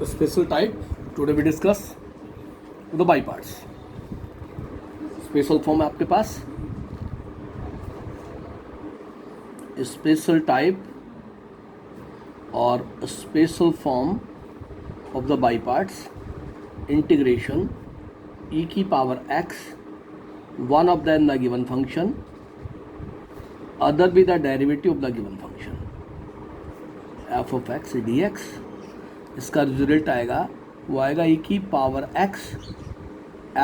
Special type. Today we discuss the biparts. Special form है आपके पास स्पेशल टाइप और special form of the by parts integration e की power x one of them the given function other be the derivative of the given function f of x dx. इसका result आएगा वो आएगा e की power x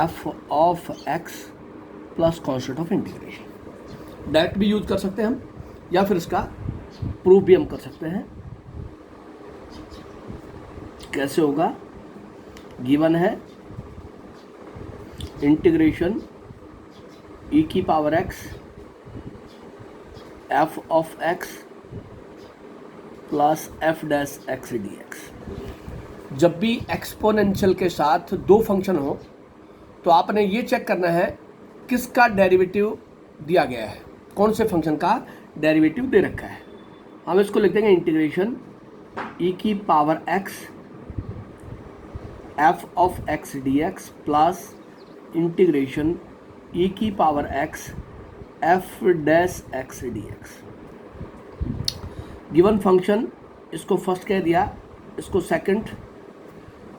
f of x plus constant of integration. Direct भी use कर सकते हैं हम या फिर इसका प्रूफ भी हम कर सकते हैं. कैसे होगा? गिवन है इंटीग्रेशन e की power x f of x plus f dash x dx. जब भी एक्सपोनेंशियल के साथ दो फंक्शन हो तो आपने ये चेक करना है किसका डेरिवेटिव दिया गया है, कौन से फंक्शन का डेरिवेटिव दे रखा है. हम इसको लिख देंगे इंटीग्रेशन e की power x f of x dx plus integration e की power x f dash x dx. Given function इसको फर्स्ट कह दिया, इसको सेकंड,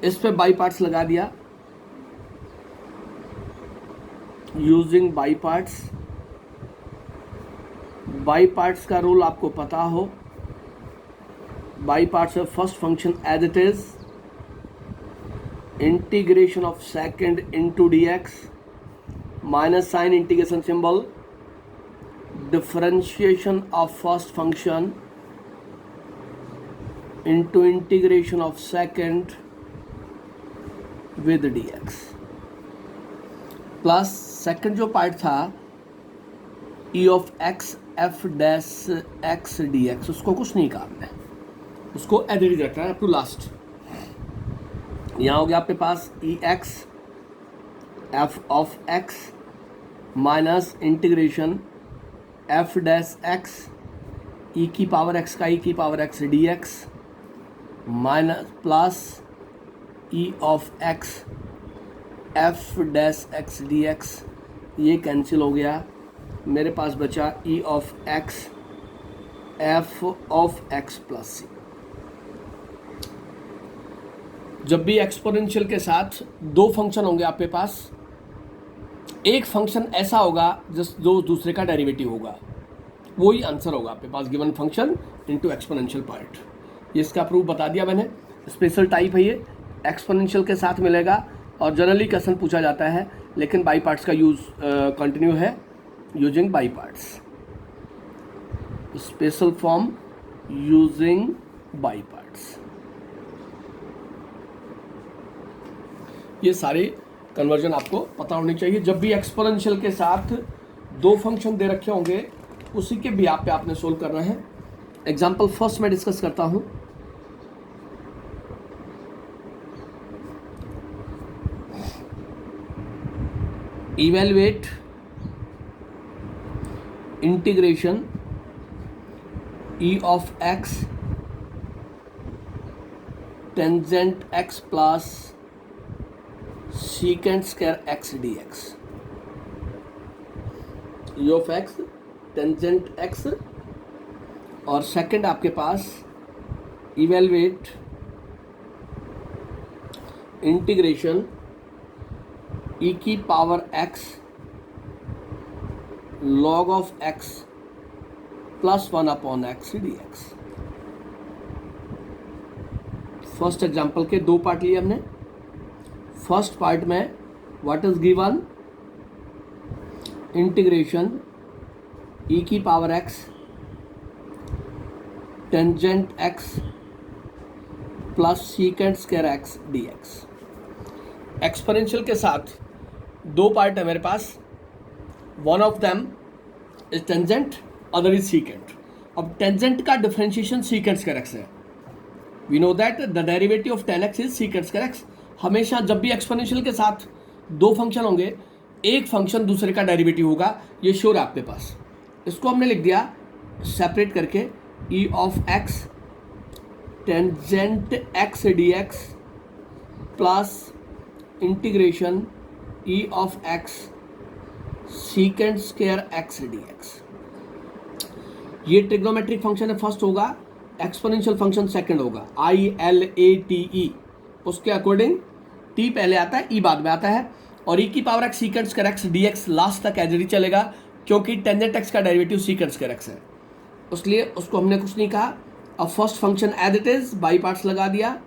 इस पे बाई पार्ट्स लगा दिया using by parts. By parts का रूल आपको पता हो. By parts of first function as it is integration of second into dx minus sign integration symbol differentiation of first function into integration of second with dx plus second जो part था e of x f dash x dx उसको कुछ नहीं कहा हमने, उसको as it is रखना है अप टू लास्ट. यहाँ हो गया आपके पास e x f of x minus integration f dash x e की पावर x का e की power x dx minus plus e of x f dash x dx. ये कैंसिल हो गया, मेरे पास बचा e of x f of x plus c. जब भी एक्सपोनेंशियल के साथ दो फंक्शन होंगे आपके पास, एक फंक्शन ऐसा होगा जो दूसरे का डेरिवेटिव होगा, वही आंसर होगा आपके पास given function into exponential part. ये इसका प्रूफ बता दिया मैंने. स्पेशल टाइप है ये, एक्सपोनेंशियल के साथ मिलेगा और जनरली क्वेश्चन पूछा जाता है, लेकिन बाई पार्ट्स का यूज कंटिन्यू है using by parts. Special form using by parts. ये सारे कन्वर्जन आपको पता होनी चाहिए. जब भी एक्सपोनेंशियल के साथ दो फंक्शन दे रखे होंगे उसी के भी पे आपने सोल्व करना है. एग्जाम्पल फर्स्ट मैं डिस्कस करता हूं. Evaluate integration e of x tangent x plus secant square x dx. e of x tangent x और सेकंड आपके पास इवेलुएट इंटीग्रेशन e की power x log of x plus 1 upon x dx. First example के दो part लिए हमने. First part में what is given integration e की power x tangent x plus secant square x dx. Exponential के साथ दो पार्ट है मेरे पास, one of them is tangent other is secant. अब टेंजेंट का डिफरेंशिएशन सीकेंट स्क्वायर x है. We know that the derivative of tan x is secant square x. हमेशा जब भी एक्सपोनेंशियल के साथ दो फंक्शन होंगे एक फंक्शन दूसरे का डेरिवेटिव होगा, ये श्योर है आपके पास. इसको हमने लिख दिया सेपरेट करके e of x tangent x dx plus integration E of x सीकेंड square x d x. ये ट्रिग्नोमेट्रिक फंक्शन है, फर्स्ट होगा, एक्सपोनेंशियल फंक्शन सेकंड होगा, ILATE, उसके अकॉर्डिंग t पहले आता है, e बाद में आता है, और e की power x secant square x d x last तक एज इट इज चलेगा, क्योंकि टेंजेंट x का डेरिवेटिव सीकेंड स्क्वायर एक्स है, इसलिए उसको हमने कुछ नहीं कहा। अब first function as it is by parts लगा दिया,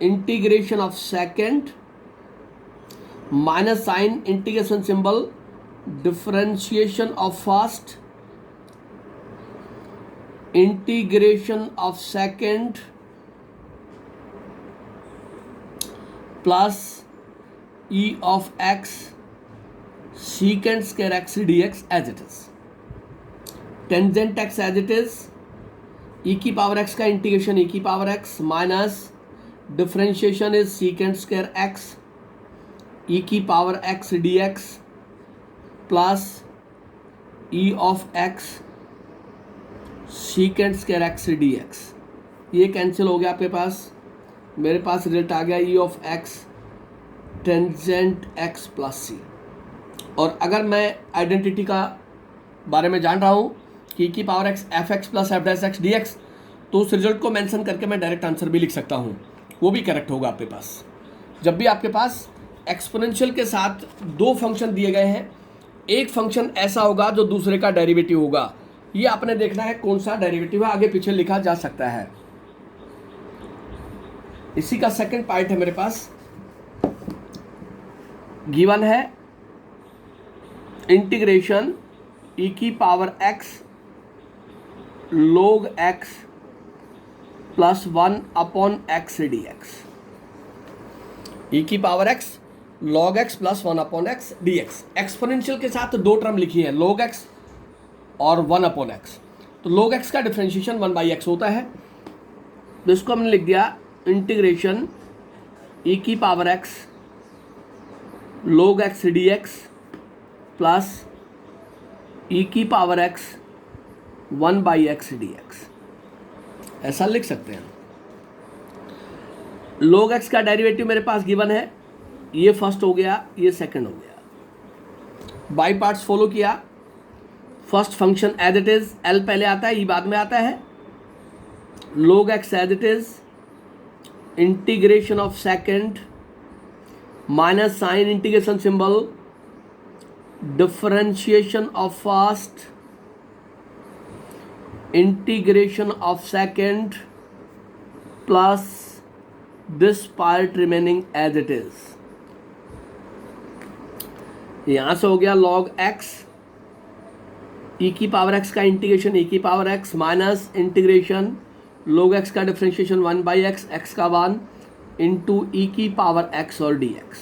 integration of second minus sign integration symbol, differentiation of first, integration of second plus e of x secant square x dx as it is, tangent x as it is, e की power x का integration e की power x minus differentiation is secant square x e की power x dx plus e of x secant square x dx। ये cancel हो गया आपके पास, मेरे पास रिजल्ट आ गया e of x tangent x plus C. और अगर मैं आइडेंटिटी का बारे में जान रहा हूँ कि की power x F x plus F dash x d x, तो उस रिजल्ट को मेंशन करके मैं डायरेक्ट आंसर भी लिख सकता हूँ, वो भी करेक्ट होगा आपके पास। जब भी आपके पास एक्सपोनेंशियल के साथ दो फंक्शन दिए गए हैं, एक फंक्शन ऐसा होगा जो दूसरे का डेरिवेटिव होगा, ये आपने देखना है कौन सा डेरिवेटिव है, आगे पीछे लिखा जा सकता है। इसी का सेकंड पार्ट है मेरे पास, गिवन है इंटीग्रेशन e की power x log x plus 1 upon x dx, e की power x log x plus 1 upon x dx। Exponential के साथ दो टर्म लिखी है, log x और 1 अपॉन x, तो log x का डिफरेंशिएशन 1 बाई x होता है, तो इसको हमने लिख दिया इंटीग्रेशन e की power x log x dx plus e की power x 1 by x dx, ऐसा लिख सकते हैं। log x का डेरिवेटिव मेरे पास गिवन है, ये फर्स्ट हो गया, ये सेकंड हो गया, बाई पार्ट्स फॉलो किया। First function as it is, l पहले आता है, e बाद में आता है, log x as it is, integration of second minus sign integration symbol, differentiation of first, integration of second plus this part remaining as it is. यहां से हो गया log x, e की पावर x का इंटीग्रेशन e की power x minus integration log x का differentiation 1 by x, x का 1 into e की पावर x और dx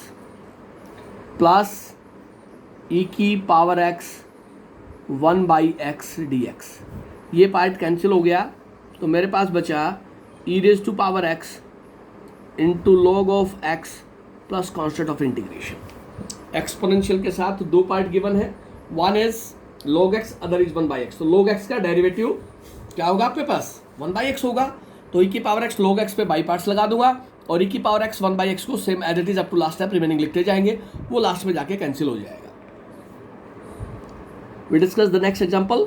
प्लस e की power x 1 by x dx। ये पार्ट कैंसिल हो गया, तो मेरे पास बचा e raise to power x into log of x plus constant of integration. Exponential के साथ दो पार्ट गिवन है, one is log x, other is 1 by x। तो log x का डेरिवेटिव क्या होगा आपके पास, 1 बाई x होगा, तो e की पावर x log x पे बाई पार्ट्स लगा दूंगा, और e की पावर x 1 बाई x को same as it is up to last step remaining लिखते जाएंगे, वो लास्ट में जाके कैंसिल हो जाएगा। We discuss the next example,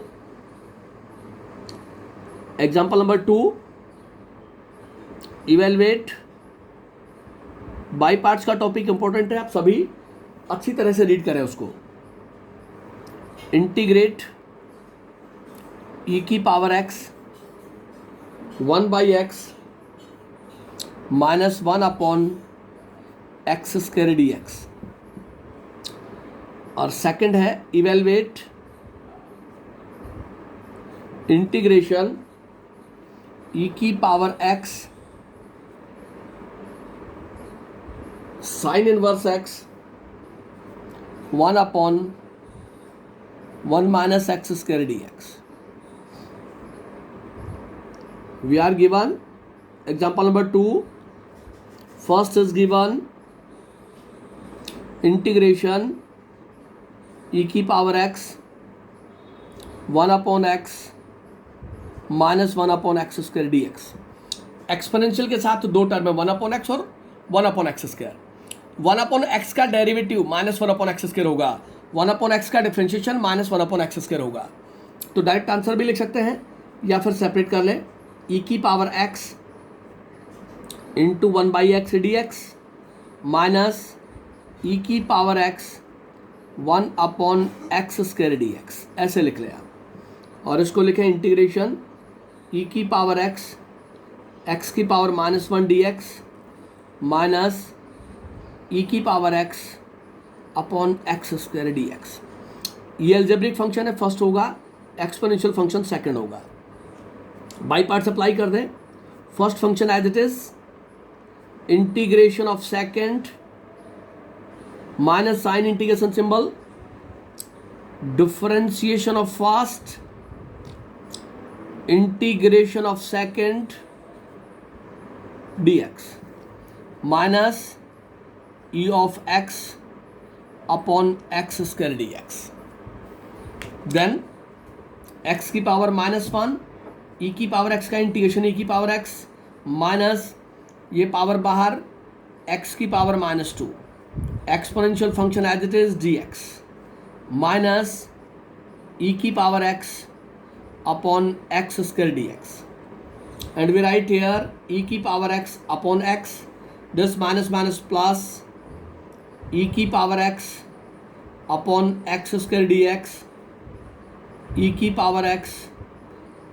example number 2, evaluate. By parts का टॉपिक इंपॉर्टेंट है, आप सभी अच्छी तरह से रीड करें उसको। इंटीग्रेट e की power x 1 by x minus 1 upon x square d x, और सेकंड है इवेलुएट इंटीग्रेशन e की power x sine inverse x 1 upon 1 minus x square d x. We are given example number 2, first is given integration e की power x 1 upon x minus 1 upon x square d x. Exponential के साथ दो term है, 1 upon x और 1 upon x square. 1 upon x का derivative minus 1 upon x square होगा, 1 upon x का differentiation minus 1 upon x square होगा। तो डायरेक्ट आंसर भी लिख सकते हैं या फिर सेपरेट कर लें, ई की power x into 1 by x d x minus e की power x 1 upon x square d x, ऐसे लिख लें आप। और इसको लिखें इंटीग्रेशन ई की पावर एक्स की power minus 1 d x minus e की power x upon x square d x. ये अलजेब्रिक फंक्शन है, फर्स्ट होगा, एक्सपोनेंशियल फंक्शन सेकंड होगा। बाई पार्ट्स अप्लाई कर दें। First function as it is integration of second minus sign integration symbol, differentiation of first, integration of second dx minus e of x upon x square dx। Then x की power minus 1, e की power x का integration e की power x minus ये power बाहर x की power minus 2, exponential function as it is dx minus e की power x upon x square dx। And we write here e की power x upon x, this minus minus plus e की power x upon x square dx, e की power x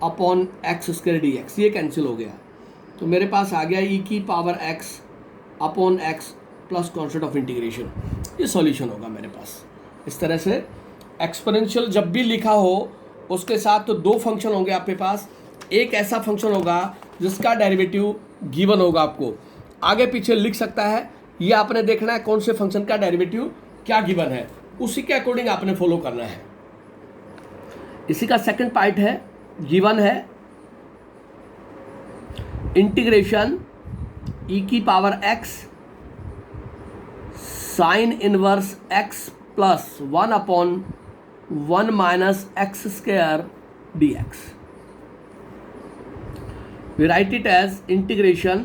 upon x square dx, ये cancel हो गया। तो मेरे पास आ गया e की power x upon x plus constant of integration. ये सॉल्यूशन होगा मेरे पास। इस तरह से एक्सपोनेंशियल जब भी लिखा हो उसके साथ तो दो फंक्शन होंगे आपके पास, एक ऐसा फंक्शन होगा जिसका डेरिवेटिव गिवन होगा, आपको आगे पीछे लिख सकता है, ये आपने देखना है कौन से फंक्शन का डेरिवेटिव क्या गिवन है, उसी के अकॉर्डिंग आपने फॉलो करना है। इसी का सेकंड पार्ट है, गिवन है इंटीग्रेशन ई की power x sine inverse x plus 1 upon 1 minus x square d x. We write it as integration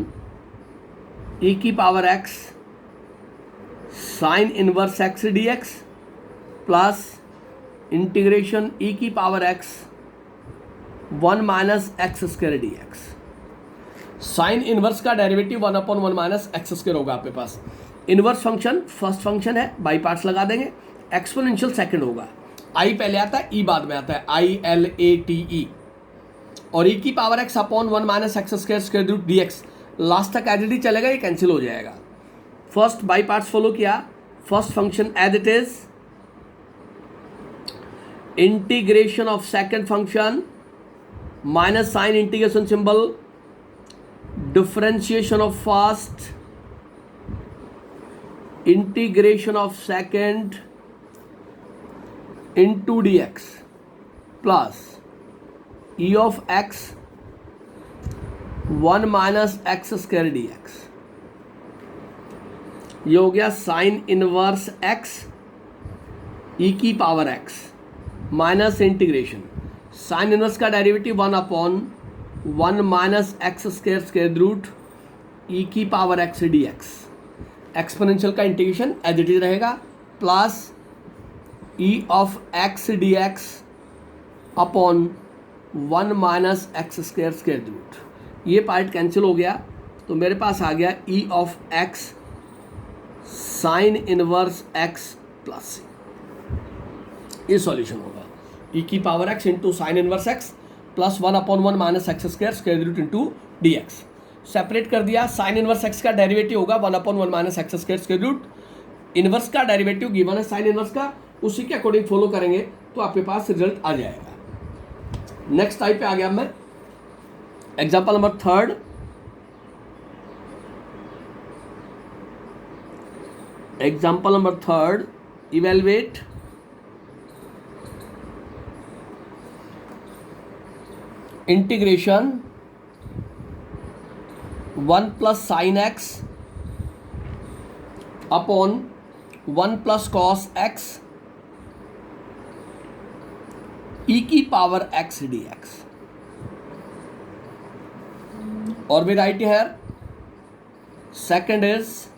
e की power x sin inverse x dx plus integration e की power x 1 minus x square dx। Sine inverse का derivative 1 upon 1 minus x square होगा आपके पास। Inverse function first function है, by parts लगा देंगे। Exponential second होगा, आई पहले आता है ई बाद में आता है, ILATE। और e की power x upon 1 minus x square square root d x, last तक एज इट इज चलेगा, ये कैंसिल हो जाएगा। फर्स्ट बाई पार्ट्स फॉलो किया, first function as it is integration of second function minus sign integration symbol, differentiation of first, integration of second into dx plus e of x 1 minus x square d x. ये हो गया sine inverse x e की power x minus integration sine inverse का derivative 1 upon 1 minus x square square root e की power x d x. Exponential का integration as it is रहेगा plus e of x d x upon 1 minus x square square root, ये part cancel हो गया। तो मेरे पास आ गया e of x sine inverse x plus C, ये सॉल्यूशन होगा। e की power x into sine inverse x plus 1 upon 1 minus x square square root into d x. Separate कर दिया, साइन इनवर्स x का डेरिवेटिव होगा 1 upon 1 minus x square square root, inverse का derivative given है sine inverse का, उसी के according follow करेंगे तो आपके पास रिजल्ट आ जाएगा। नेक्स्ट टाइप पे आ गया मैं, example number third. Example number third, evaluate integration 1 plus sine x upon 1 plus cos x e की पावर x dx। और we write here Second is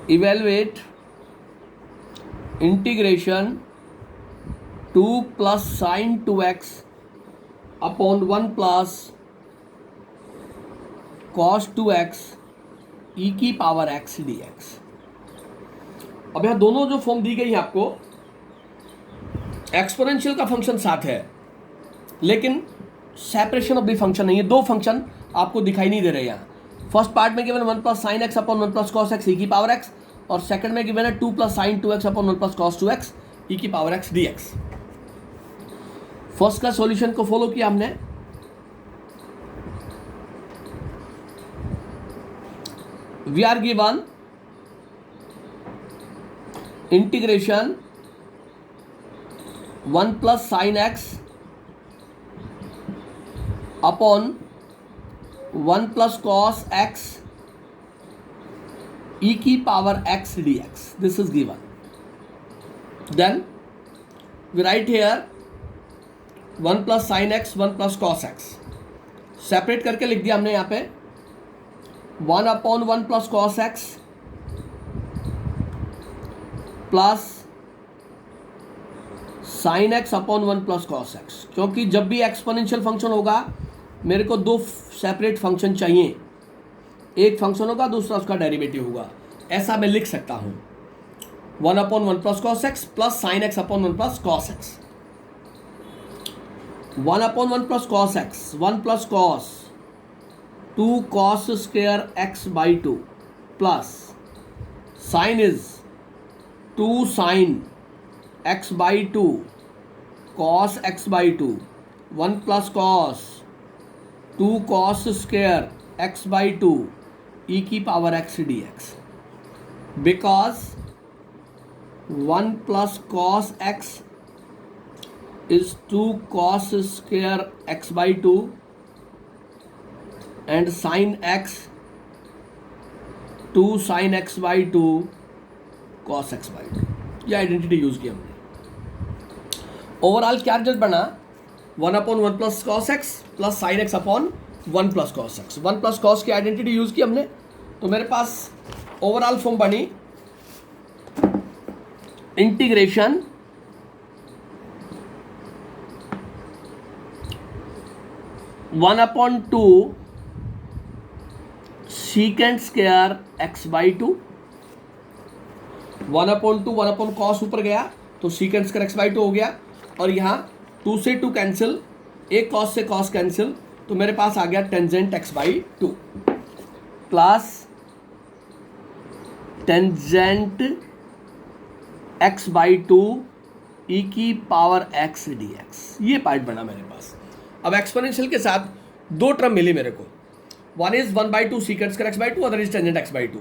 evaluate integration 2 plus sine 2x upon 1 plus cos 2x e की power x dx। अब यहाँ दोनों जो form दी गई है आपको, एक्सपोनेंशियल का फंक्शन साथ है लेकिन सेपरेशन ऑफ द फंक्शन नहीं है। दो फंक्शन आपको दिखाई नहीं दे रहे यहाँ। फर्स्ट पार्ट में given 1 plus sine x upon 1 plus cos x e की पावर एक्स, और सेकंड में गिवन है 2 plus sine 2x upon 1 plus cos 2x e की पावर एक्स dx। फर्स्ट का सॉल्यूशन को फॉलो किया हमने। We are given integration 1 plus sine x upon 1 plus cos x e की power x dx. This is given. Then we write here 1 plus sin x 1 plus cos x. Separate करके लिख दिया हमने यहाँ पे 1 upon 1 plus cos x plus sine x upon 1 plus cos x. क्योंकि जब भी एक्सपोनेंशियल फंक्शन होगा मेरे को दो सेपरेट फंक्शन चाहिए, एक फंक्शन होगा दूसरा उसका डेरिवेटिव होगा। ऐसा मैं लिख सकता हूं 1 upon 1 plus cos x plus sine x upon 1 plus cos x. 1 upon 1 plus cos x 1 plus cos 2 cos square x by 2 plus sign is 2 sine x by 2 cos x by 2 1 plus cos 2 cos square x by 2 e की power x dx। Because 1 plus cos x is 2 cos square x by 2 and sin x 2 sin x by 2 cos x by 2। ये identity use की हमने। Overall क्या result बना 1 upon 1 plus cos x plus sine x upon 1 plus cos x. 1 plus cos की identity use की हमने, तो मेरे पास ओवरऑल फॉर्म बनी integration 1 upon 2 secant square x by 2। 1 upon 2 1 upon cos ऊपर गया तो सीकेंट स्क्वायर एक्स बाई 2 हो गया, और यहाँ 2 से 2 कैंसिल, एक कॉस से कॉस कैंसिल, तो मेरे पास आ गया tangent x by 2 plus tangent x by 2 ई की पावर एक्स डी एक्स। ये पार्ट बना मेरे पास। अब एक्सपोनेंशियल के साथ दो टर्म मिली मेरे को, one is 1/2 secant square x by 2, other is tangent x by 2।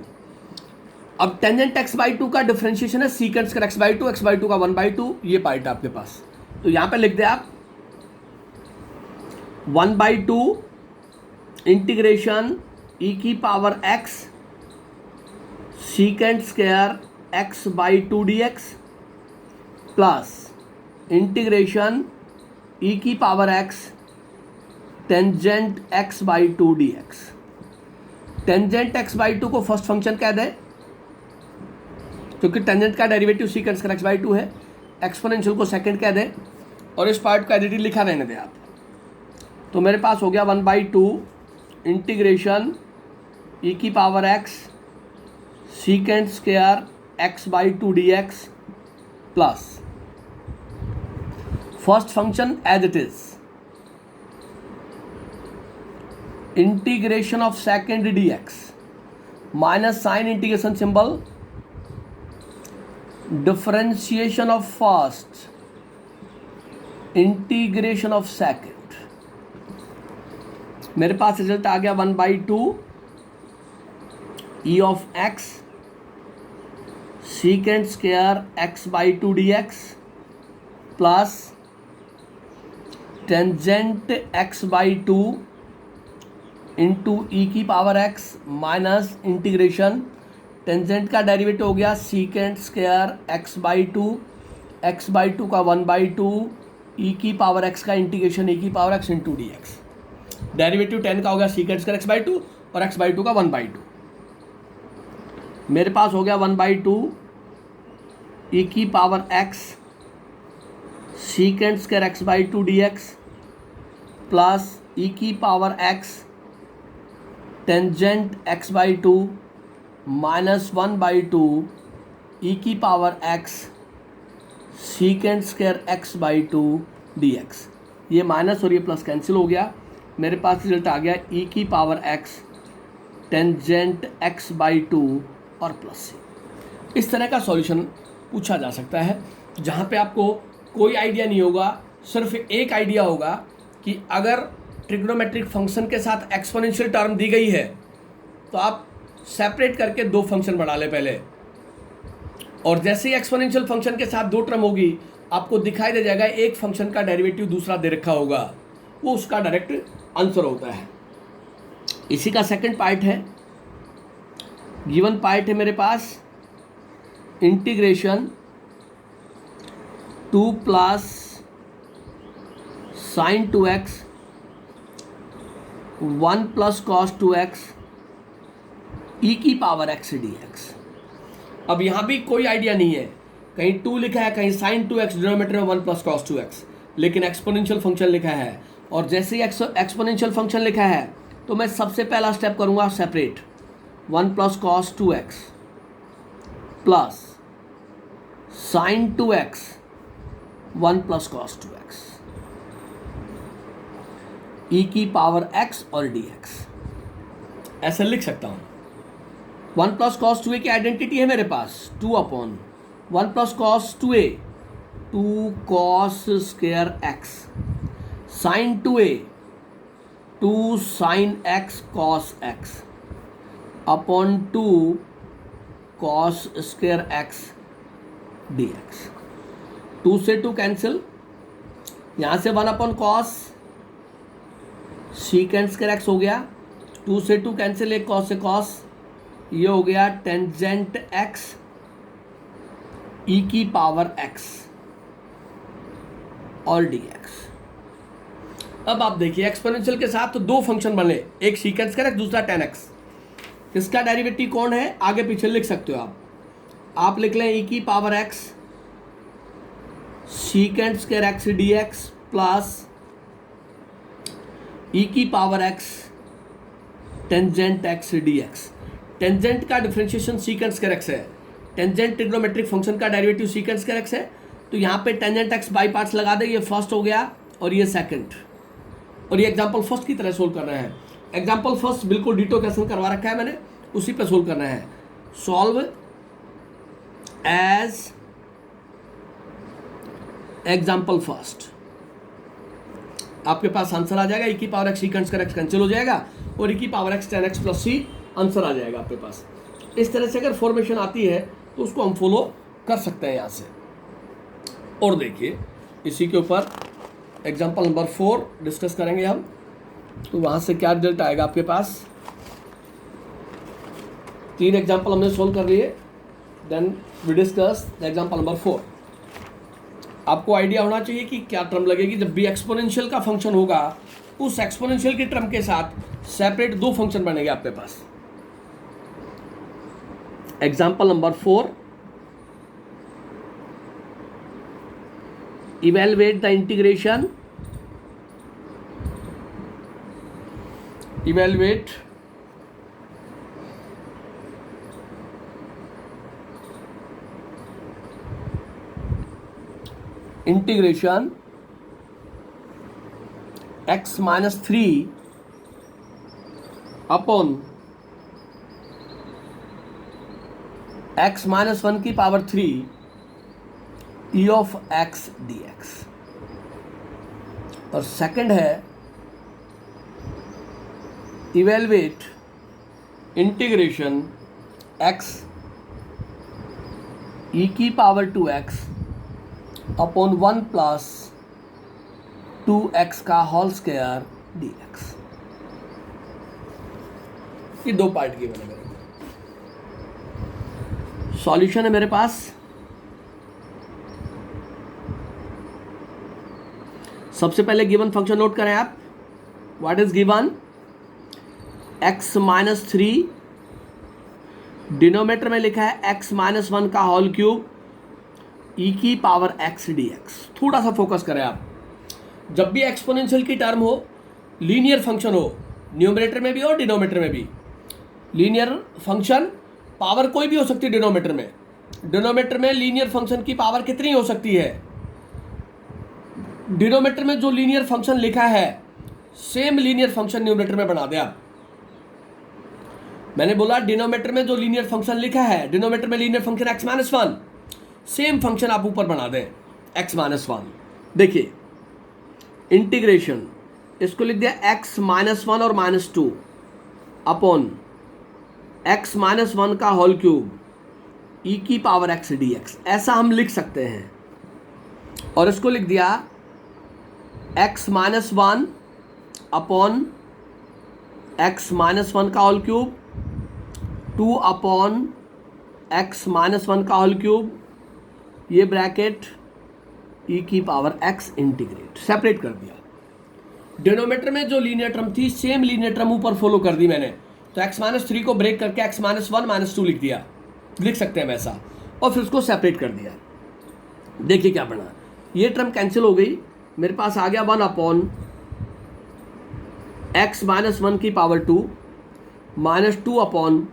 अब टेंजेंट एक्स बाई 2 का डिफरेंशिएशन है secant square x by 2, x by 2 का 1/2, ये पार्ट है आपके पास। तो यहां पे लिख दे आप 1/2 इंटीग्रेशन ई की power x secant square x by 2 d x plus integration e की power x tangent x by 2 d x. Tangent x by 2 को फर्स्ट फंक्शन कह दे क्योंकि टेंजेंट का derivative secant square x by 2 है। Exponential को second कह दे और इस पार्ट का एडिटिव लिखा रहने दे आप। तो मेरे पास हो गया 1/2 इंटीग्रेशन ई की power x secant square x by 2 d x plus first function as it is integration of second d x minus sign integration symbol differentiation of first integration of second. मेरे पास result आ गया 1/2 e of x secant square x by 2 d x plus tangent x by 2 into e की power x minus integration tangent का derivative हो गया secant square x by 2, x by 2 का 1/2 ई की पावर एक्स का इंटीग्रेशन ई की power x into d x. Derivative 10 का हो गया सीकेंड स्क्वायर x/2 और x/2 का 1/2। मेरे पास हो गया 1/2 e की power x secant square x/2 dx plus e की power x tangent x/2 minus 1/2 e की power x secant square x/2 dx। ये माइनस और ये प्लस कैंसिल हो गया, मेरे पास रिजल्ट आ गया e की पावर x टेंजेंट x/2 और प्लस सी। इस तरह का सॉल्यूशन पूछा जा सकता है जहाँ पे आपको कोई आइडिया नहीं होगा, सिर्फ एक आइडिया होगा कि अगर ट्रिग्नोमेट्रिक फंक्शन के साथ एक्सपोनेंशियल टर्म दी गई है तो आप सेपरेट करके दो फंक्शन बना ले पहले, और जैसे ही एक्सपोनेंशियल फंक्शन के साथ दो टर्म होगी आपको दिखाई दे जाएगा एक फंक्शन का डेरिवेटिव दूसरा दे रखा होगा, वो उसका डायरेक्ट आंसर होता है। इसी का सेकंड पार्ट है, गिवन पार्ट है मेरे पास integration 2 plus sine 2x 1 plus cos 2x e की पावर x dx। अब यहाँ भी कोई आइडिया नहीं है, कहीं 2 लिखा है, कहीं साइन 2x, डिनोमिनेटर में 1 प्लस कॉस 2x, लेकिन एक्सपोनेंशियल फंक्शन लिखा है। और जैसे ही एक्सपोनेंशियल फंक्शन लिखा है तो मैं सबसे पहला स्टेप करूँगा separate, 1 plus cos 2x plus sine 2x 1 plus cos 2x e की पावर x और dx, ऐसे लिख सकता हूँ। 1 प्लस कॉस 2a की आइडेंटिटी है मेरे पास 2 upon 1 plus cos 2a 2 cos square x, sine 2a 2 sine x cos x upon 2 cos square x dx। 2 से 2 कैंसिल, यहाँ से 1 upon cos secant square x हो गया, 2 से 2 कैंसिल, एक कॉस से कॉस, ये हो गया टेंजेंट x e की पावर x और dx। अब आप देखिए एक्सपोनेंशियल के साथ तो दो फंक्शन बने, एक सीकेंड स्क्वायर x दूसरा tan x। इसका डेरिवेटिव कौन है आगे पीछे लिख सकते हो आप लिख लें e की power x secant square x dx plus e की power x tangent x dx। Tangent का डिफरेंशिएशन सीकेंड स्क्वायर x है, टेंजेंट ट्रिग्नोमेट्रिक फंक्शन का डेरिवेटिव सीकेंड स्क्वायर x है, तो यहाँ पे टेंजेंट x बाई पार्ट्स लगा दे, ये फर्स्ट हो गया और ये सेकंड, और ये एग्जांपल फर्स्ट की तरह सोल्व करना है। एग्जांपल फर्स्ट बिल्कुल डिटो क्वेश्चन करवा रखा है मैंने, उसी पे सोल्व करना है। सॉल्व एज एग्जांपल फर्स्ट, आपके पास आंसर आ जाएगा, e की power x secant square x cancel हो जाएगा और e की power x tan x plus c answer आ जाएगा आपके पास। इस तरह से अगर फॉर्मेशन आती है तो उसको हम फॉलो कर सकते हैं यहाँ से। और देखिए इसी के ऊपर एग्जांपल नंबर 4 डिस्कस करेंगे हम, तो वहाँ से क्या रिजल्ट आएगा आपके पास। 3 एग्जांपल हमने सोल्व कर लिए, then we discuss the example number 4। आपको आइडिया होना चाहिए कि क्या टर्म लगेगी जब भी एक्सपोनेंशियल का फंक्शन होगा, उस एक्सपोनेंशियल की टर्म के साथ सेपरेट दो फंक्शन बनेंगे आपके पास। Example number 4, evaluate the integration, evaluate integration x minus 3 upon x minus 1 की power 3 e of x dx। और सेकंड है इवेलुएट इंटीग्रेशन x e की power 2x upon 1 plus 2x का होल स्क्वायर dx। ये दो पार्ट की मैंने मेरे सॉल्यूशन है मेरे पास। सबसे पहले गिवन फंक्शन नोट करें आप, what is given, x minus 3, denominator में लिखा है x माइनस 1 का होल क्यूब e की पावर x dx। थोड़ा सा फोकस करें आप, जब भी एक्सपोनेंशियल की टर्म हो, लीनियर फंक्शन हो, न्यूमरेटर में भी और डिनोमीटर में भी, लीनियर फंक्शन पावर कोई भी हो सकती है डिनोमीटर में। डिनोमीटर में लीनियर फंक्शन की पावर कितनी हो सकती है, डिनोमीटर में जो लीनियर फंक्शन लिखा है सेम लीनियर फंक्शन न्यूमरेटर में बना दे आप। मैंने बोला डिनोमीटर में जो लीनियर फंक्शन लिखा है, डिनोमीटर में linear function x minus 1, same function आप ऊपर बना दें x माइनस 1। देखिए इंटीग्रेशन, इसको लिख दिया x माइनस 1 और माइनस 2 अपॉन x माइनस 1 का होल क्यूब e की पावर x dx, ऐसा हम लिख सकते हैं। और इसको लिख दिया x minus 1 upon x minus 1 का whole cube 2 upon x minus 1 का होल क्यूब, ये ब्रैकेट e की पावर x इंटीग्रेट, सेपरेट कर दिया। डिनोमीटर में जो लीनियर टर्म थी सेम लीनियर टर्म ऊपर फॉलो कर दी मैंने, तो x माइनस 3 को ब्रेक करके x माइनस 1 माइनस 2 लिख दिया, लिख सकते हैं वैसा, और फिर उसको सेपरेट कर दिया। देखिए क्या बना, ये टर्म कैंसिल हो गई, मेरे पास आ गया 1 अपॉन x माइनस 1 की power 2 minus 2 upon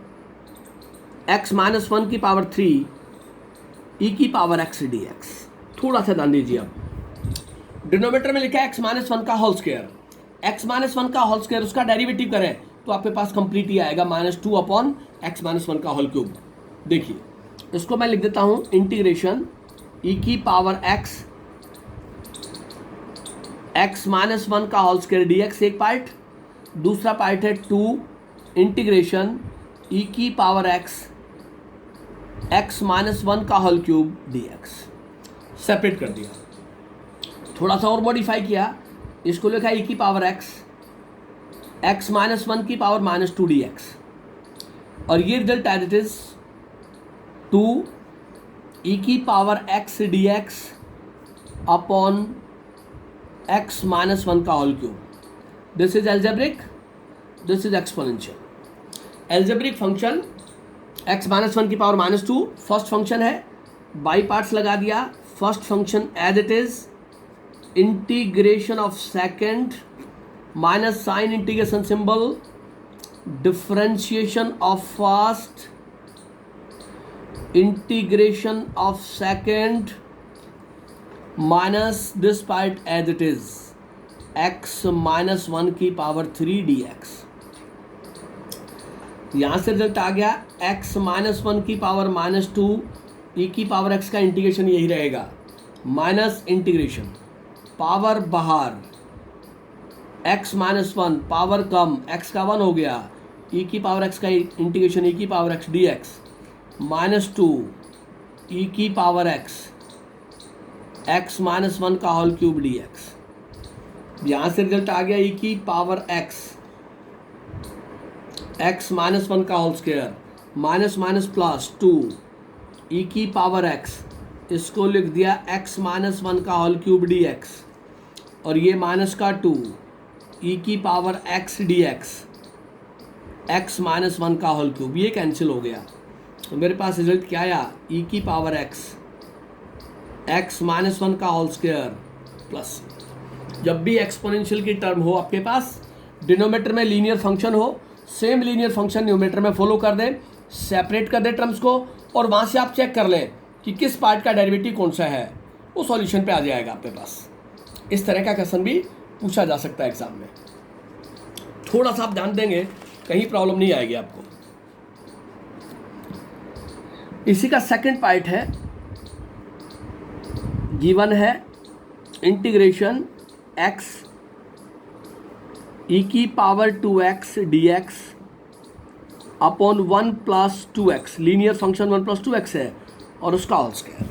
x minus 1 की पावर 3 e की पावर x dx। थोड़ा सा ध्यान दीजिए आप, डिनोमीटर में लिखा है x माइनस 1 का होल स्क्वायर, x माइनस 1 का होल स्क्वायर उसका डेरिवेटिव करें तो आपके पास कंप्लीट ही आएगा माइनस 2 अपॉन x माइनस 1 का होल क्यूब। देखिए इसको मैं लिख देता हूं इंटीग्रेशन e की पावर x माइनस 1 का होल स्क्वायर dx एक पार्ट, दूसरा पार्ट है 2 इंटीग्रेशन e की पावर x माइनस 1 का होल क्यूब dx, सेपरेट कर दिया। थोड़ा सा और मॉडिफाई किया, इसको लिखा e की पावर x माइनस 1 की पावर माइनस 2 dx, और ये result as it is 2 e की power x dx upon x minus 1 का whole cube. This is algebraic, this is exponential. Algebraic function x minus 1 की पावर माइनस 2 फर्स्ट फंक्शन है, by parts लगा दिया, first function as it is, integration of second minus sign integration symbol, differentiation of first, integration of second minus this part as it is x minus 1 की power 3 dx। यहां से result आ गया x minus 1 की power minus 2 e की power x का integration यही रहेगा, माइनस इंटीग्रेशन पावर बाहर x माइनस 1 पावर कम, x का 1 हो गया, e की पावर x का इंटीग्रेशन e की power x dx minus 2 e की पावर x माइनस 1 का होल क्यूब dx। यहाँ से रिजल्ट आ गया e की पावर x माइनस 1 का whole square minus minus plus 2 e की पावर x, इसको लिख दिया x माइनस 1 का होल क्यूब dx, और ये माइनस का 2 e की power x dx x minus 1 का होल क्यूब, ये कैंसिल हो गया। तो मेरे पास रिजल्ट क्या आया, e की पावर x माइनस 1 का होल स्क्वायर प्लस, जब भी एक्सपोनेंशियल की टर्म हो आपके पास, डिनोमीटर में लीनियर फंक्शन हो, सेम लीनियर फंक्शन न्यूमरेटर में फॉलो कर दें, सेपरेट कर दें टर्म्स को, और वहाँ से आप चेक कर लें कि किस पार्ट का डेरिवेटिव कौन सा है, वो सॉल्यूशन पे आ जाएगा आपके पास। इस तरह का क्वेश्चन भी पूछा जा सकता है एग्जाम में। थोड़ा सा आप ध्यान देंगे, कहीं प्रॉब्लम नहीं आएगी आपको। इसी का सेकंड पार्ट है, गिवन है इंटीग्रेशन x e की power 2x dx upon 1 plus 2x, linear function 1 plus 2x है और उसका whole square,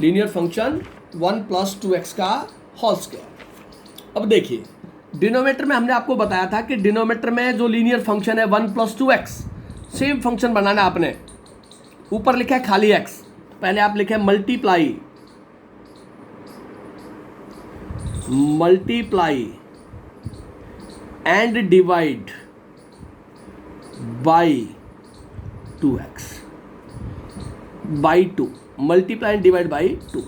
linear function 1 plus 2x का होल स्क्वायर। अब देखिए डिनोमीटर में हमने आपको बताया था कि डिनोमीटर में जो लीनियर फंक्शन है 1 प्लस 2x, सेम फंक्शन बनाना है आपने। ऊपर लिखा है खाली x, पहले आप लिखे multiply and divide by 2x by 2, multiply and divide by 2,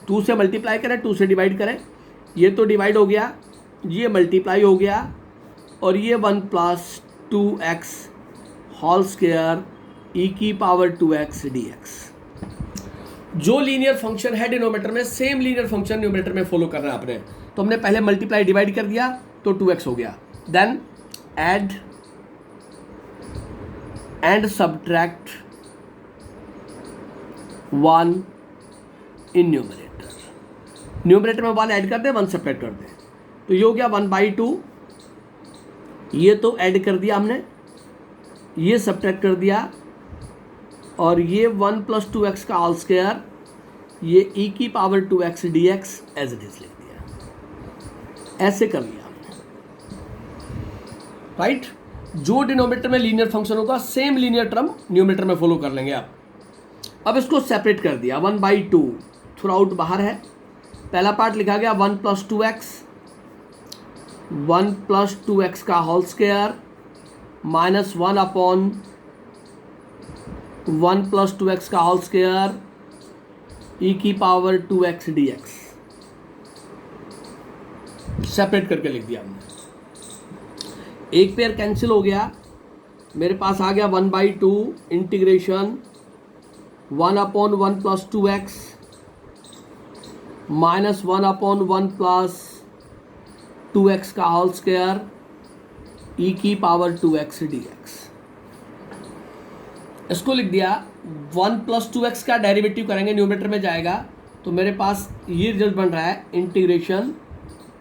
2 से मल्टीप्लाई करें 2 से डिवाइड करें, ये तो डिवाइड हो गया, ये मल्टीप्लाई हो गया, और ये 1 प्लस 2x होल स्क्वायर ई की पावर 2x dx। जो लीनियर फंक्शन है डिनोमिनेटर में, सेम लीनियर फंक्शन न्यूमरेटर में फॉलो करना है आपने। तो हमने पहले मल्टीप्लाई डिवाइड कर दिया तो 2x हो गया, then add and subtract 1 in numerator, numerator में 1 ऐड कर दे, 1 सब्ट्रैक्ट कर दे, तो ये हो गया 1/2, ये तो ऐड कर दिया हमने, ये सब्ट्रैक्ट कर दिया, और ये 1 प्लस 2x का होल स्क्वायर, ये e की power 2x dx as it is लिख दिया, ऐसे कर लिया हमने, राइट। जो डिनोमिनेटर में लीनियर फंक्शन होगा सेम लीनियर टर्म न्यूमरेटर में फॉलो कर लेंगे आप। अब इसको सेपरेट कर दिया, 1/2 थ्रू आउट बाहर है, पहला पार्ट लिखा गया 1 प्लस 2x का whole square minus 1 upon 1 plus 2x का होल स्क्वायर ई की पावर 2x dx, सेपरेट करके लिख दिया हमने। एक पेयर कैंसिल हो गया, मेरे पास आ गया 1/2 integration 1 upon 1 plus 2x minus 1 upon 1 plus 2x का होल स्क्वायर ई की पावर 2x dx। इसको लिख दिया, 1 प्लस 2x का डेरिवेटिव करेंगे, न्यूमरेटर में जाएगा, तो मेरे पास ये रिजल्ट बन रहा है इंटीग्रेशन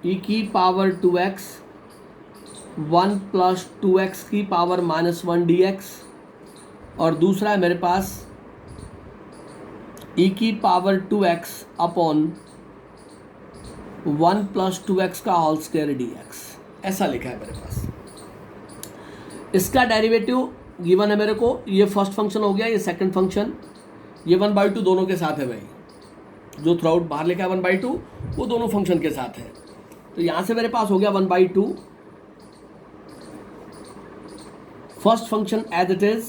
ई की पावर 2x 1 प्लस 2x की पावर -1 dx, और दूसरा है मेरे पास ई की power 2x upon 1 plus 2x का होल स्क्वायर dx, ऐसा लिखा है मेरे पास। इसका डेरिवेटिव गिवन है मेरे को, ये फर्स्ट फंक्शन हो गया, ये सेकंड फंक्शन, ये 1/2 दोनों के साथ है भाई, जो थ्रू आउट बाहर लिखा है 1/2 वो दोनों फंक्शन के साथ है। तो यहाँ से मेरे पास हो गया 1/2, first function as it is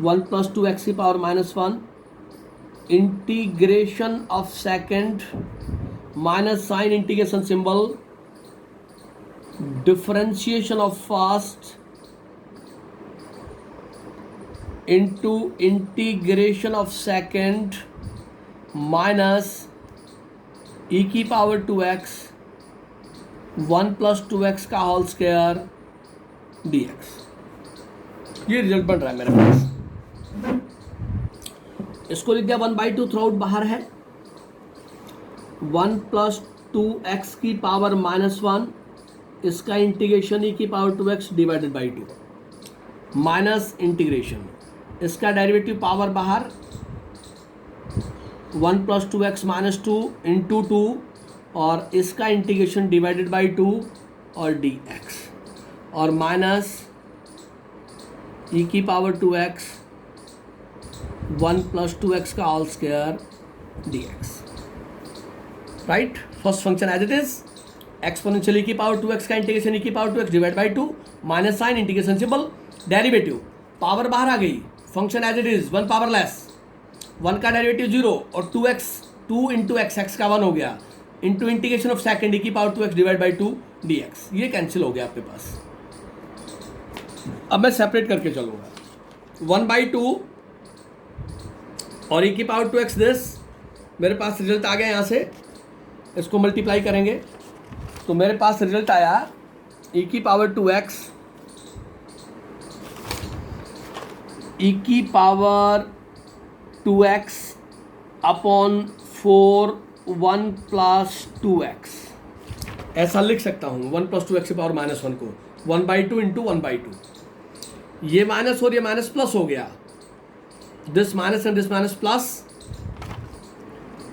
1 plus 2x की power -1, integration of second minus sign integration symbol, differentiation of first into integration of second minus e की पावर 2x 1 प्लस 2x का होल स्क्वायर dx। ये result बन रहा है मेरे पास। इसको लिख दिया 1/2 थ्रू आउट बाहर है, 1 प्लस 2x की पावर -1, इसका इंटीग्रेशन e की power 2x divided by 2 minus integration, इसका डेरिवेटिव पावर बाहर 1 प्लस 2x माइनस 2 इंटू 2, और इसका इंटीग्रेशन डिवाइडेड बाई 2 और dx, और माइनस ई की पावर 2x 1 प्लस 2x का whole square dx, right. First function as it is, exponential e की power 2x का इंटीग्रेशन ई की power 2x divide by 2 minus sign integration symbol, derivative power बाहर आ गई, function as it is 1 powerless, 1 का derivative 0 और 2x 2 into x का 1 हो गया, इंटू इंटीग्रेशन ऑफ सेकंड ई की power 2x divide by 2 dx, ये कैंसिल हो गया आपके पास। अब मैं सेपरेट करके चलूंगा, 1/2 और ई की पावर 2x दिस, मेरे पास रिजल्ट आ गया, यहाँ से इसको मल्टीप्लाई करेंगे तो मेरे पास रिजल्ट आया ई की पावर 2x ई की power 2x upon 4 1 plus 2x, ऐसा लिख सकता हूँ 1 प्लस 2x की पावर -1 को 1/2 इंटू 1/2, ये माइनस और ये माइनस प्लस हो गया, this minus and this minus plus,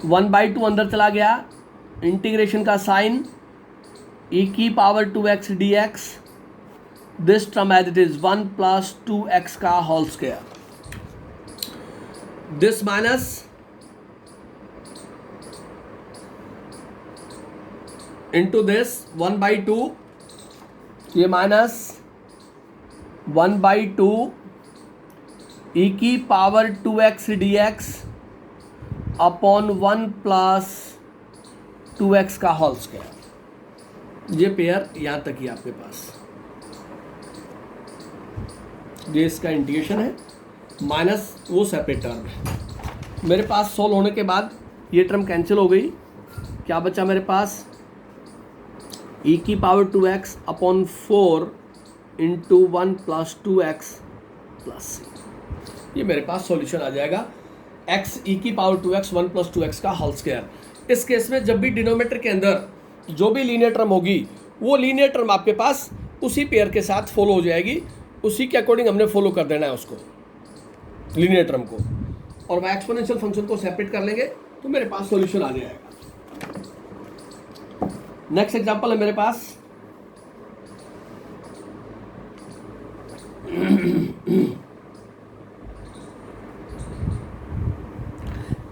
1/2 अंदर चला गया, इंटीग्रेशन का साइन ई की power 2x dx, this term as it is 1 plus 2x का whole square, this minus into this 1/2 ये -1/2 ई की power 2x dx upon 1 + 2x का होल स्क्वायर। ये पेयर यहाँ तक ही आपके पास, ये इसका इंटीग्रेशन है, माइनस वो सेपरेट टर्म है। मेरे पास सोल्व होने के बाद ये टर्म कैंसिल हो गई, क्या बचा मेरे पास, ई की power 2x upon 4 into 1 + 2x + c। ये मेरे पास सॉल्यूशन आ जाएगा, x ई की पावर 2x 1 + 2x का होल स्क्वायर। इस केस में जब भी डिनोमिनेटर के अंदर जो भी लीनियर टर्म होगी, वो लीनियर टर्म आपके पास उसी पेयर के साथ फॉलो हो जाएगी, उसी के अकॉर्डिंग हमने फॉलो कर देना है उसको, लीनियर टर्म को, और वह एक्सपोनेंशियल फंक्शन को सेपरेट कर लेंगे तो मेरे पास सॉल्यूशन आ जाएगा। नेक्स्ट एग्जांपल है मेरे पास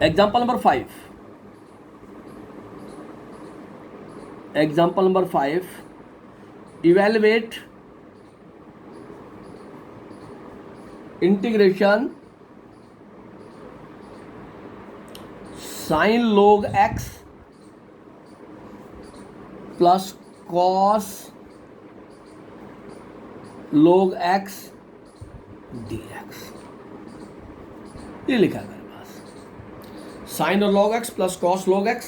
example number 5। Example number 5, evaluate integration sine log x plus cos log x dx। ये लिखा है मेरे पास, साइन और log x plus cos log x।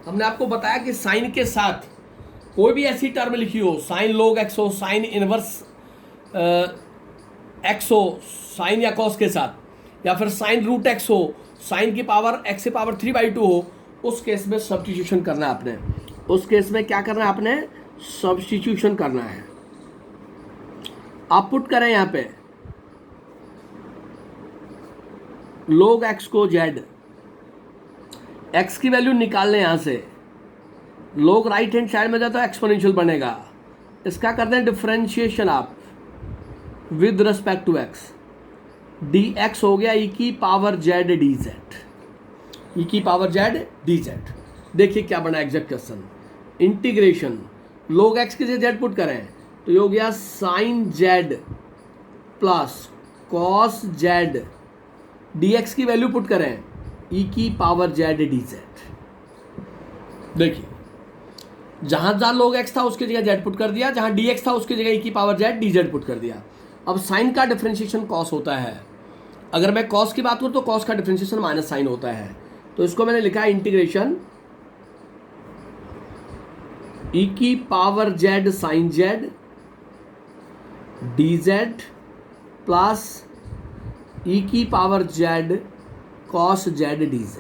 हमने आपको बताया कि साइन के साथ कोई भी ऐसी टर्म लिखी हो, साइन log x हो, साइन इनवर्स x हो साइन या कॉस के साथ, या फिर साइन रूट x हो, साइन की पावर x से पावर 3/2 हो, उस केस में सब्स्टिट्यूशन करना है आपने। उस केस में क्या करना है आपने, सब्स्टिट्यूशन करना है। आप पुट करें यहाँ पे log x को z, x की वैल्यू निकाल लें यहाँ से, log राइट हैंड साइड में जाता है एक्सपोनेंशियल बनेगा, इसका कर दें डिफरेंशिएशन आप with respect to x, dx हो गया ई की पावर z dz, ई की पावर z dz। देखिए क्या बना exact question, integration log x के लिए z पुट करें तो ये हो गया sine z plus cos z, dx की वैल्यू पुट करें ई की पावर z dz। देखिए जहां log x था उसकी जगह z पुट कर दिया, जहां dx था उसकी जगह ई की पावर z dz पुट कर दिया। अब साइन का डिफरेंशिएशन कॉस होता है, अगर मैं कॉस की बात करूं तो कॉस का डिफरेंशिएशन माइनस साइन होता है, तो इसको मैंने लिखा है इंटीग्रेशन ई की power z sine z dz plus e की power z cos z dz।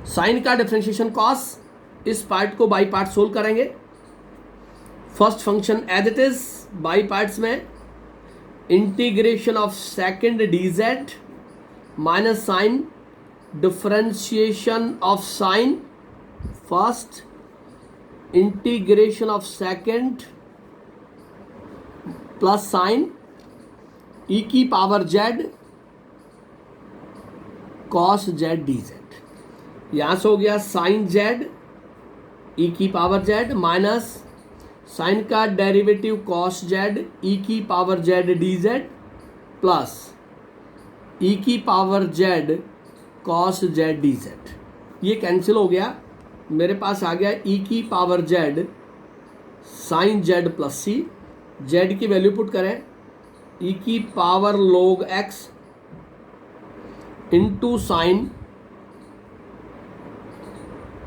Sine का डिफरेंशिएशन कॉस, इस पार्ट को बाई पार्ट सोल्व करेंगे। First function as it is, by parts में integration of second dz minus sign differentiation of sine first, integration of second plus sign e की power z cos z dz। यहां से हो गया sine z e की power z minus sine का derivative cos z e की power z dz plus e की power z cos z dz। ये कैंसिल हो गया, मेरे पास आ गया ई की power z sine z plus c, z की वैल्यू पुट करें ई की power log x into sine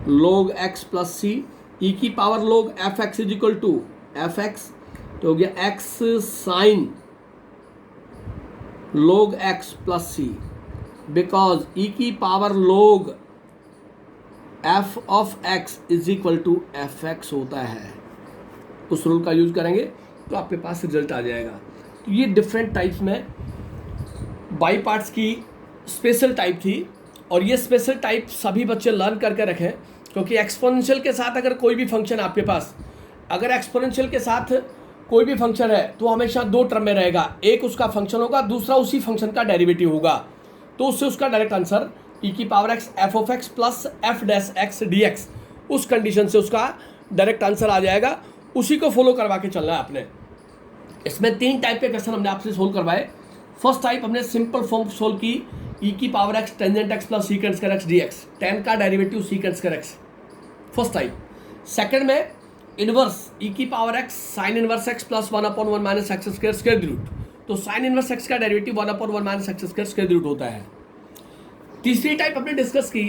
log x plus c, e की power log fx is equal to fx, तो हो गया x sign log x plus c, because e की power log f of x is equal to fx होता है। उस rule का use करेंगे तो आपके पास रिजल्ट आ जाएगा। तो ये डिफरेंट टाइप्स में बाई पार्ट्स की स्पेशल टाइप थी, और ये स्पेशल टाइप सभी बच्चे लर्न करके रखें, क्योंकि एक्सपोनेंशियल के साथ अगर कोई भी फंक्शन आपके पास, अगर एक्सपोनेंशियल के साथ कोई भी फंक्शन है तो हमेशा दो टर्म में रहेगा, एक उसका फंक्शन होगा, दूसरा उसी फंक्शन का डेरिवेटिव होगा, तो उससे उसका डायरेक्ट आंसर ई की power x F of x plus F dash x d x, उस कंडीशन से उसका डायरेक्ट आंसर आ जाएगा। उसी को फॉलो करवा के चलना है आपने। इसमें 3 टाइप के क्वेश्चन हमने आपसे सोल्व करवाए। फर्स्ट टाइप हमने सिंपल फॉर्म सोल्व की, e की power x tangent x plus secant square x dx, tan का derivative secant square x, first type. Second में इनवर्स e की power x sine inverse x plus 1/1 minus x square square root, तो sine inverse x का derivative 1/1 minus x square square root होता है। तीसरी type हमने discuss की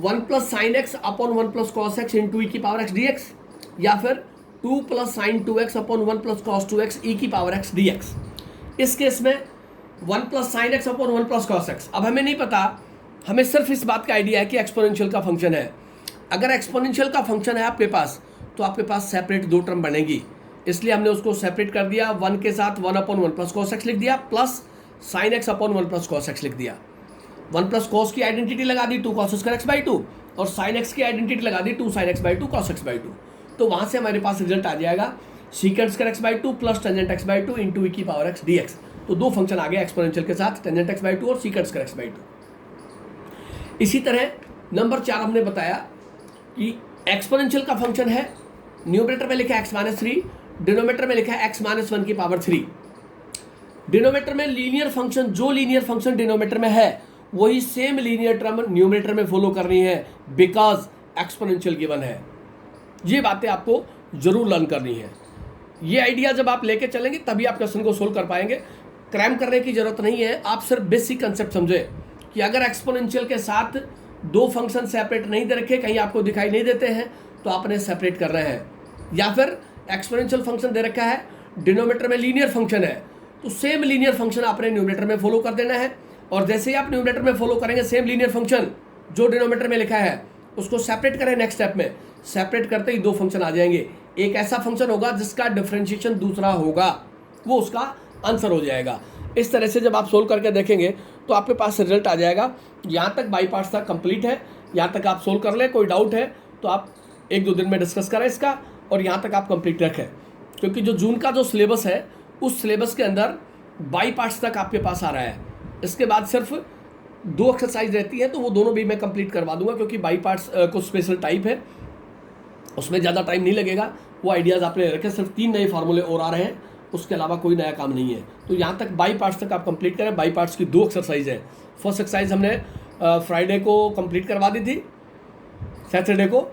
1 plus sine x upon 1 plus cos x into e की power x d x, या फिर 2 plus sine 2x upon 1 plus cos 2x e की पावर एक्स डी एक्स। इस केस में 1 plus sine x upon 1 plus cos x. अब हमें नहीं पता, हमें सिर्फ इस बात का आइडिया है कि एक्सपोनेंशियल का फंक्शन है। अगर एक्सपोनेंशियल का फंक्शन है आपके पास, तो आपके पास सेपरेट 2 टर्म बनेगी, इसलिए हमने उसको सेपरेट कर दिया। 1 के साथ 1 अपॉन 1 प्लस कॉस एक्स लिख दिया, plus sine x upon 1 plus cos x लिख दिया। 1 प्लस कॉस की आइडेंटिटी लगा दी 2 कॉस स्क्वायर एक्स बाई 2, और साइन एक्स की आइडेंटिटी लगा दी 2 sine x by 2 cos x by 2। तो वहाँ से हमारे पास रिजल्ट आ जाएगा secant square x by 2 plus tangent x by 2 into e की पावर एक्स डी एक्स। तो 2 फंक्शन आ गए एक्सपोनेंशियल के साथ, टेंजेंट एक्स बाई 2 और सीकेंट स्क्वायर एक्स बाई 2। इसी तरह नंबर 4 हमने बताया कि एक्सपोनेंशियल का फंक्शन है, न्यूमरेटर में लिखा है x-3, डिनोमीटर में लिखा है x-1 की पावर 3। डिनोमीटर में लीनियर फंक्शन, जो लीनियर फंक्शन डिनोमीटर में है वही सेम लीनियर टर्म न्यूमरेटर में फॉलो करनी है, बिकॉज एक्सपोनेंशियल गिवन है। ये बातें आपको जरूर लर्न करनी है। ये आइडिया जब आप लेके चलेंगे तभी आप क्वेश्चन को सोल्व कर पाएंगे। क्रैम करने की जरूरत नहीं है, आप सिर्फ बेसिक कंसेप्ट समझे कि अगर एक्सपोनेंशियल के साथ 2 फंक्शन सेपरेट नहीं दे रखे, कहीं आपको दिखाई नहीं देते हैं, तो आपने सेपरेट कर रहे हैं। या फिर एक्सपोनेंशियल फंक्शन दे रखा है, डिनोमीटर में लीनियर फंक्शन है, तो सेम लीनियर फंक्शन आपने न्यूमरेटर में फॉलो कर देना है। और जैसे ही आप न्यूमरेटर में फॉलो करेंगे सेम लीनियर फंक्शन जो डिनोमीटर में लिखा है, उसको सेपरेट करें। नेक्स्ट स्टेप में सेपरेट करते ही 2 फंक्शन आ जाएंगे। एक ऐसा फंक्शन होगा जिसका डिफरेंशिएशन दूसरा होगा, वो उसका आंसर हो जाएगा। इस तरह से जब आप सोल्व करके देखेंगे तो आपके पास रिजल्ट आ जाएगा। यहाँ तक बाई पार्ट्स तक कंप्लीट है, यहाँ तक आप सोल्व कर लें। कोई डाउट है तो आप 1-2 दिन में डिस्कस करें इसका, और यहाँ तक आप कंप्लीट रखें, क्योंकि जो जून का जो सिलेबस है उस सिलेबस के अंदर बाई पार्ट्स तक आपके पास आ रहा है। इसके बाद सिर्फ 2 एक्सरसाइज रहती है, तो वो दोनों भी मैं कंप्लीट करवा दूंगा, क्योंकि बाई पार्ट्स कुछ स्पेशल टाइप है, उसमें ज़्यादा टाइम नहीं लगेगा। वो आइडियाज़ आपने रखे, सिर्फ 3 नए फार्मूले और आ रहे हैं, उसके अलावा कोई नया काम नहीं है। तो यहाँ तक बाई पार्ट्स तक आप कंप्लीट करें। बाई पार्ट्स की 2 एक्सरसाइज है। फर्स्ट एक्सरसाइज हमने फ्राइडे को कंप्लीट करवा दी थी, सैटरडे को,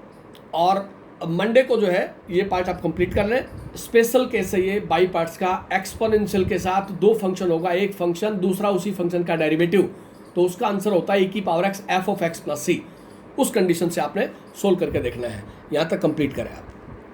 और मंडे को जो है ये पार्ट आप कंप्लीट कर लें। स्पेशल केस है ये बाई पार्ट्स का। एक्सपोनेंशियल के साथ 2 फंक्शन होगा, एक फंक्शन दूसरा उसी फंक्शन का डेरिवेटिव, तो उसका आंसर होता है e की power x f of x plus c। उस कंडीशन से आपने सोल्व करके देखना है। यहाँ तक कंप्लीट करें आप।